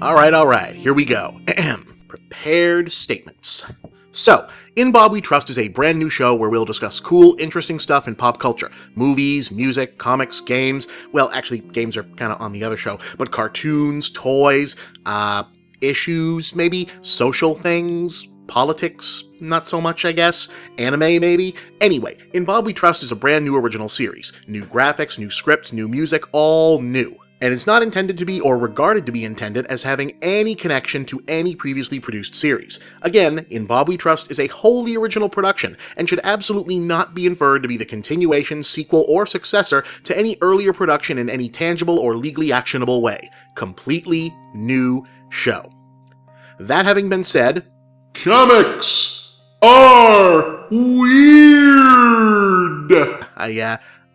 Alright, here we go. Prepared statements. So, In Bob We Trust is a brand new show where we'll discuss cool, interesting stuff in pop culture. Movies, music, comics, games. Well, actually, games are kind of on the other show, but cartoons, toys, issues, maybe, social things, politics, not so much, I guess, anime, maybe. Anyway, In Bob We Trust is a brand new original series. New graphics, new scripts, new music, all new. And it's not intended to be, or regarded to be intended, as having any connection to any previously produced series. Again, In Bob We Trust is a wholly original production, and should absolutely not be inferred to be the continuation, sequel, or successor to any earlier production in any tangible or legally actionable way. Completely new show. That having been said, comics are weird!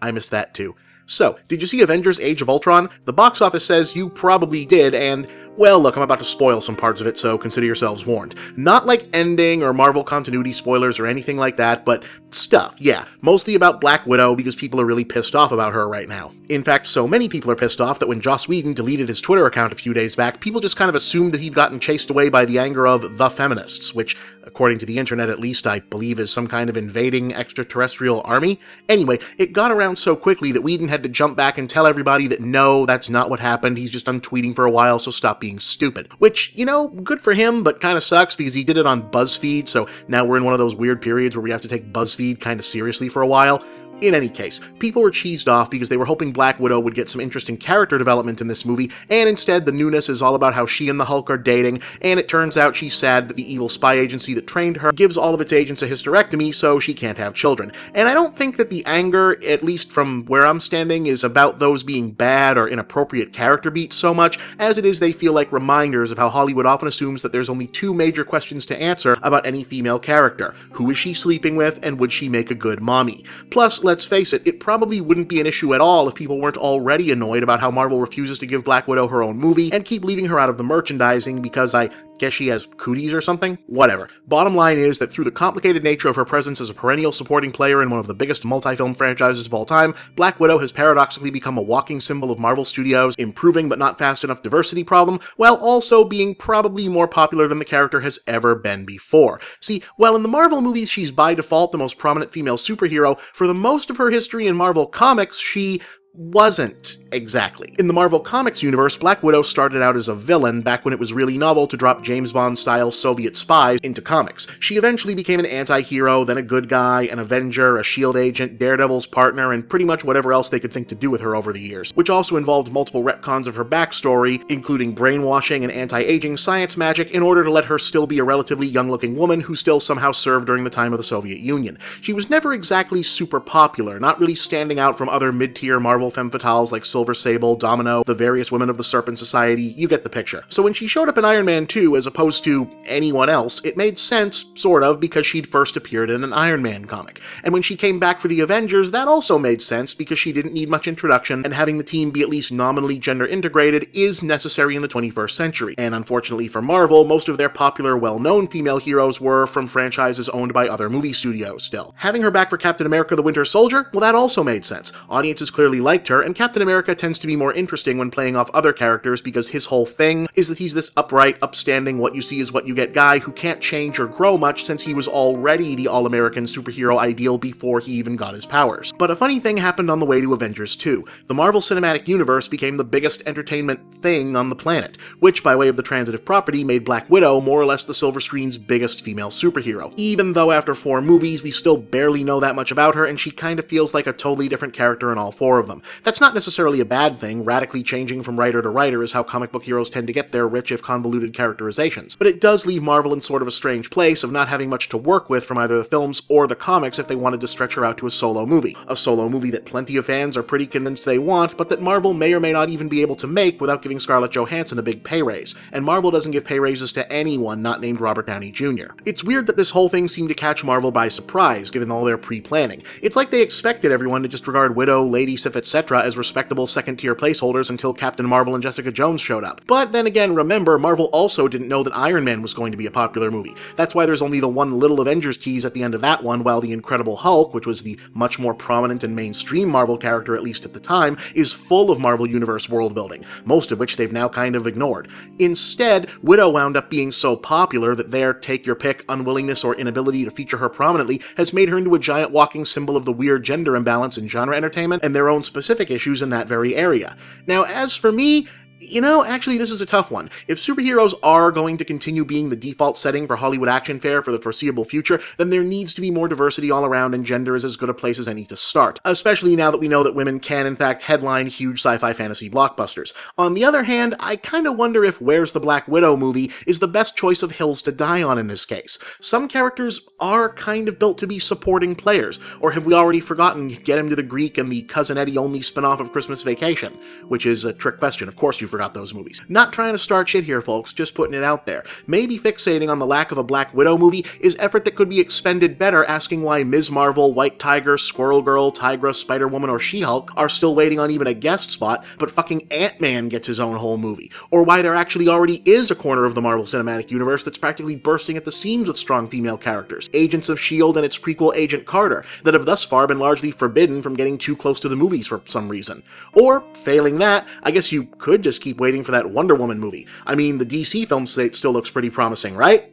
I missed that too. So, did you see Avengers Age of Ultron? The box office says you probably did, and, well, look, I'm about to spoil some parts of it, so consider yourselves warned. Not like ending or Marvel continuity spoilers or anything like that, but stuff, yeah. Mostly about Black Widow because people are really pissed off about her right now. In fact, so many people are pissed off that when Joss Whedon deleted his Twitter account a few days back, people just kind of assumed that he'd gotten chased away by the anger of the feminists, which, according to the internet at least, I believe is some kind of invading extraterrestrial army. Anyway, it got around so quickly that Whedon had to jump back and tell everybody that no, that's not what happened, he's just done tweeting for a while, so stop being stupid. Which, you know, good for him, but kind of sucks because he did it on BuzzFeed, so now we're in one of those weird periods where we have to take BuzzFeed kind of seriously for a while. In any case, people were cheesed off because they were hoping Black Widow would get some interesting character development in this movie, and instead the newness is all about how she and the Hulk are dating, and it turns out she's sad that the evil spy agency that trained her gives all of its agents a hysterectomy so she can't have children. And I don't think that the anger, at least from where I'm standing, is about those being bad or inappropriate character beats so much, as it is they feel like reminders of how Hollywood often assumes that there's only two major questions to answer about any female character. Who is she sleeping with, and would she make a good mommy? Plus, let's face it, it probably wouldn't be an issue at all if people weren't already annoyed about how Marvel refuses to give Black Widow her own movie and keep leaving her out of the merchandising because I guess she has cooties or something? Whatever. Bottom line is that through the complicated nature of her presence as a perennial supporting player in one of the biggest multi-film franchises of all time, Black Widow has paradoxically become a walking symbol of Marvel Studios' improving but not fast enough diversity problem, while also being probably more popular than the character has ever been before. See, while in the Marvel movies she's by default the most prominent female superhero, for the most of her history in Marvel Comics, she wasn't exactly. In the Marvel Comics universe, Black Widow started out as a villain back when it was really novel to drop James Bond-style Soviet spies into comics. She eventually became an anti-hero, then a good guy, an Avenger, a S.H.I.E.L.D. agent, Daredevil's partner, and pretty much whatever else they could think to do with her over the years, which also involved multiple retcons of her backstory, including brainwashing and anti-aging science magic in order to let her still be a relatively young-looking woman who still somehow served during the time of the Soviet Union. She was never exactly super popular, not really standing out from other mid-tier Marvel femme fatales like Silver Sable, Domino, the various women of the Serpent Society, you get the picture. So when she showed up in Iron Man 2 as opposed to anyone else, it made sense, sort of, because she'd first appeared in an Iron Man comic. And when she came back for the Avengers, that also made sense because she didn't need much introduction, and having the team be at least nominally gender integrated is necessary in the 21st century. And unfortunately for Marvel, most of their popular, well-known female heroes were from franchises owned by other movie studios still. Having her back for Captain America the Winter Soldier, well, that also made sense. Audiences clearly liked her, and Captain America tends to be more interesting when playing off other characters because his whole thing is that he's this upright, upstanding, what you see is what you get guy who can't change or grow much since he was already the all-American superhero ideal before he even got his powers. But a funny thing happened on the way to Avengers 2. The Marvel Cinematic Universe became the biggest entertainment thing on the planet, which by way of the transitive property made Black Widow more or less the silver screen's biggest female superhero. Even though after 4 movies we still barely know that much about her and she kind of feels like a totally different character in all 4 of them. That's not necessarily a bad thing. Radically changing from writer to writer is how comic book heroes tend to get their rich if convoluted characterizations. But it does leave Marvel in sort of a strange place of not having much to work with from either the films or the comics if they wanted to stretch her out to a solo movie. A solo movie that plenty of fans are pretty convinced they want, but that Marvel may or may not even be able to make without giving Scarlett Johansson a big pay raise. And Marvel doesn't give pay raises to anyone not named Robert Downey Jr. It's weird that this whole thing seemed to catch Marvel by surprise, given all their pre-planning. It's like they expected everyone to just regard Widow, Lady Sif, etc. as respectable second-tier placeholders until Captain Marvel and Jessica Jones showed up. But then again, remember, Marvel also didn't know that Iron Man was going to be a popular movie. That's why there's only the one little Avengers tease at the end of that one, while the Incredible Hulk, which was the much more prominent and mainstream Marvel character at least at the time, is full of Marvel Universe world building, most of which they've now kind of ignored. Instead, Widow wound up being so popular that their take-your-pick unwillingness or inability to feature her prominently has made her into a giant walking symbol of the weird gender imbalance in genre entertainment and their own specific issues in that very area. Now, as for me, actually, this is a tough one. If superheroes are going to continue being the default setting for Hollywood action fare for the foreseeable future, then there needs to be more diversity all around, and gender is as good a place as any to start, especially now that we know that women can, in fact, headline huge sci-fi fantasy blockbusters. On the other hand, I kinda wonder if Where's the Black Widow movie is the best choice of hills to die on in this case. Some characters are kind of built to be supporting players, or have we already forgotten Get Him to the Greek and the Cousin Eddie only spin-off of Christmas Vacation? Which is a trick question, of course you forgot those movies. Not trying to start shit here, folks, just putting it out there. Maybe fixating on the lack of a Black Widow movie is effort that could be expended better asking why Ms. Marvel, White Tiger, Squirrel Girl, Tigra, Spider-Woman, or She-Hulk are still waiting on even a guest spot, but fucking Ant-Man gets his own whole movie. Or why there actually already is a corner of the Marvel Cinematic Universe that's practically bursting at the seams with strong female characters. Agents of S.H.I.E.L.D. and its prequel Agent Carter, that have thus far been largely forbidden from getting too close to the movies for some reason. Or, failing that, I guess you could just keep waiting for that Wonder Woman movie. I mean, the DC film slate still looks pretty promising, right?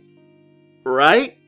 Right?